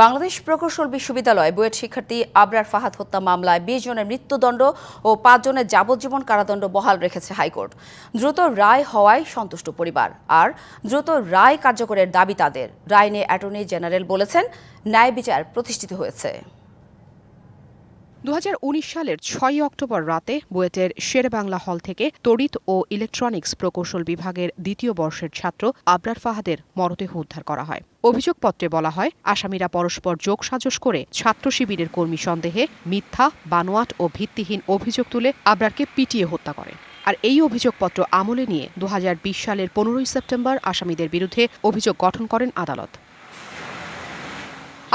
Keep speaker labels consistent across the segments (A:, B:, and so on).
A: বাংলাদেশ প্রকৌশল বিশ্ববিদ্যালয় বুয়েট শিক্ষার্থী আবরার ফাহাদ হত্যা মামলায় ২০ জনের মৃত্যুদণ্ড ও ৫ জনের যাবজ্জীবন কারাদণ্ড বহাল রেখেছে হাইকোর্ট। দ্রুত রায় হওয়ায় সন্তুষ্ট পরিবার, আর দ্রুত রায় কার্যকরের দাবি তাদের। রায় নিয়ে অ্যাটর্নি জেনারেল বলেছেন, ন্যায় বিচার প্রতিষ্ঠিত হয়েছে।
B: ২০১৯ সালের ৬ অক্টোবর রাতে বুয়েটের শেরেবাংলা হল থেকে তড়িৎ ও ইলেকট্রনিক্স প্রকৌশল বিভাগের দ্বিতীয় বর্ষের ছাত্র আবরার ফাহাদের মরদেহ উদ্ধার করা হয়। অভিযোগপত্রে বলা হয়, আসামিরা পরস্পর যোগসাজশ করে ছাত্র শিবিরের কর্মী সন্দেহে মিথ্যা, বানোয়াট ও ভিত্তিহীন অভিযোগ তুলে আবরারকে পিটিয়ে হত্যা করে। আর এই অভিযোগপত্র আমলে নিয়ে ২০২০ সালের ১৫ সেপ্টেম্বর আসামিদের বিরুদ্ধে অভিযোগ গঠন করেন আদালত।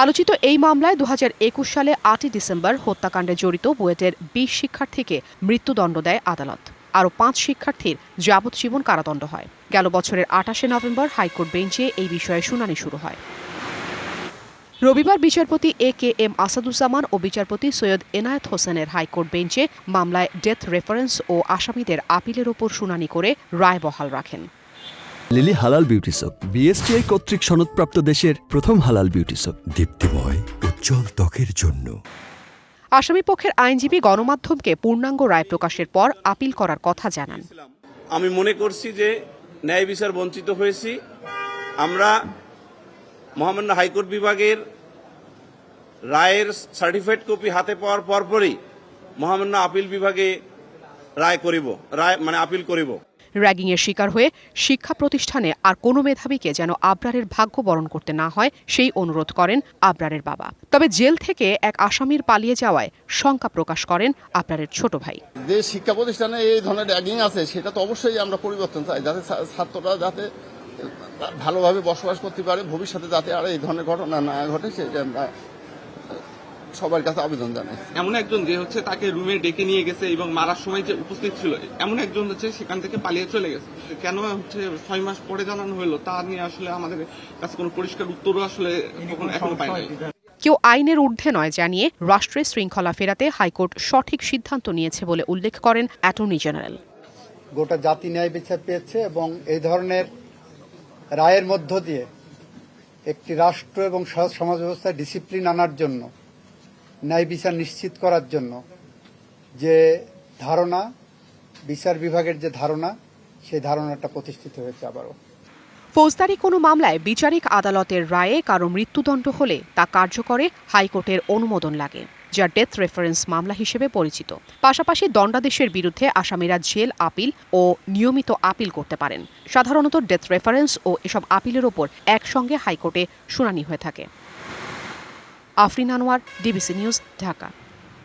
B: আলোচিত এই মামলায় ২০২১ সালে ৮ই ডিসেম্বর হত্যাকাণ্ডে জড়িত বুয়েটের ২০ শিক্ষার্থীকে মৃত্যুদণ্ড দেয় আদালত। আরও ৫ শিক্ষার্থীর যাবজ্জীবন কারাদণ্ড হয়। গেল বছরের ২৮শে নভেম্বর হাইকোর্ট বেঞ্চে এই বিষয়ে শুনানি শুরু হয়। রবিবার বিচারপতি এ.কে.এম. আসাদুজ্জামান ও বিচারপতি সৈয়দ এনায়েত হোসেনের হাইকোর্ট বেঞ্চে মামলায় ডেথ রেফারেন্স ও আসামিদের আপিলের ওপর শুনানি করে রায় বহাল রাখেন।
C: লিলি হালাল বিউটি সোপ, বিএসটিআই কর্তৃক সনদপ্রাপ্ত দেশের প্রথম হালাল বিউটি সোপ,
D: দীপ্তিময় উজ্জ্বল ত্বকের জন্য।
B: আসামিপক্ষের আইনজীবী গণমাধ্যমকে পূর্ণাঙ্গ রায় প্রকাশের পর আপিল করার কথা জানান।
E: আমি মনে করছি যে ন্যায় বিচার বঞ্চিত হয়েছি। আমরা মহামান্য হাইকোর্ট বিভাগের রায়ের সার্টিফাইড কপি হাতে পাওয়ার পরপরই মহামান্য আপিল বিভাগে আপিল করিব।
B: র্যাগিংয়ের শিকার হয়ে শিক্ষা প্রতিষ্ঠানে আর কোনো মেধাবীকে যেন আবরারের ভাগ্য বরণ করতে না হয়, সেই অনুরোধ করেন আবরারের বাবা। তবে জেল থেকে এক আসামির পালিয়ে যাওয়ায় শঙ্কা প্রকাশ করেন আবরারের ছোট ভাই।
F: যে শিক্ষা প্রতিষ্ঠানে এই ধরনের র্যাগিং আছে, সেটা তো অবশ্যই আমরা পরিবর্তন চাই, যাতে ছাত্ররা যাতে ভালোভাবে বসবাস করতে পারে, ভবিষ্যতে যাতে আর এই ধরনের ঘটনা না ঘটে, সেটা আমরা সবার কাছে আবেদন জানাই।
G: এমন একজন যে তাকে রুমে ডেকে নিয়ে গেছে এবং মারার সময় যে উপস্থিত ছিল, এমন একজন সেখান থেকে পালিয়ে চলে গেছে। কেন ৬ মাস পরে জানানো হলো, তা নিয়ে আসলে আমাদের কাছে কোনো পরিষ্কার উত্তরও আসলে এখনো পাই নাই।
B: কেউ আইনের ঊর্ধ্বে নয় জানিয়ে রাষ্ট্রের শৃঙ্খলা ফেরাতে হাইকোর্ট সঠিক সিদ্ধান্ত নিয়েছে বলে উল্লেখ করেন অ্যাটর্নি জেনারেল।
H: গোটা জাতি ন্যায় বিচার পেয়েছে এবং এই ধরনের রায়ের মধ্য দিয়ে একটি রাষ্ট্র এবং সমাজ ব্যবস্থায় ডিসিপ্লিন আনার জন্য, ন্যায় বিচার নিশ্চিত করার জন্য যে ধারণা, বিচার বিভাগের যে ধারণা, সেই ধারণাটা প্রতিষ্ঠিত হয়েছে আবারও।
B: ফৌজদারি কোনো মামলায় বিচারিক আদালতের রায়ে কারো মৃত্যুদণ্ড হলে তা কার্যকরে হাইকোর্টের অনুমোদন লাগে, যা ডেথ রেফারেন্স মামলা হিসেবে পরিচিত। পাশাপাশি দণ্ডাদেশের বিরুদ্ধে আসামিরা জেল আপিল ও নিয়মিত আপিল করতে পারেন। সাধারণত ডেথ রেফারেন্স ও এসব আপিলের ওপর একসঙ্গে হাইকোর্টে শুনানি হয়ে থাকে। Afrin Anwar, DBC news, Dhaka.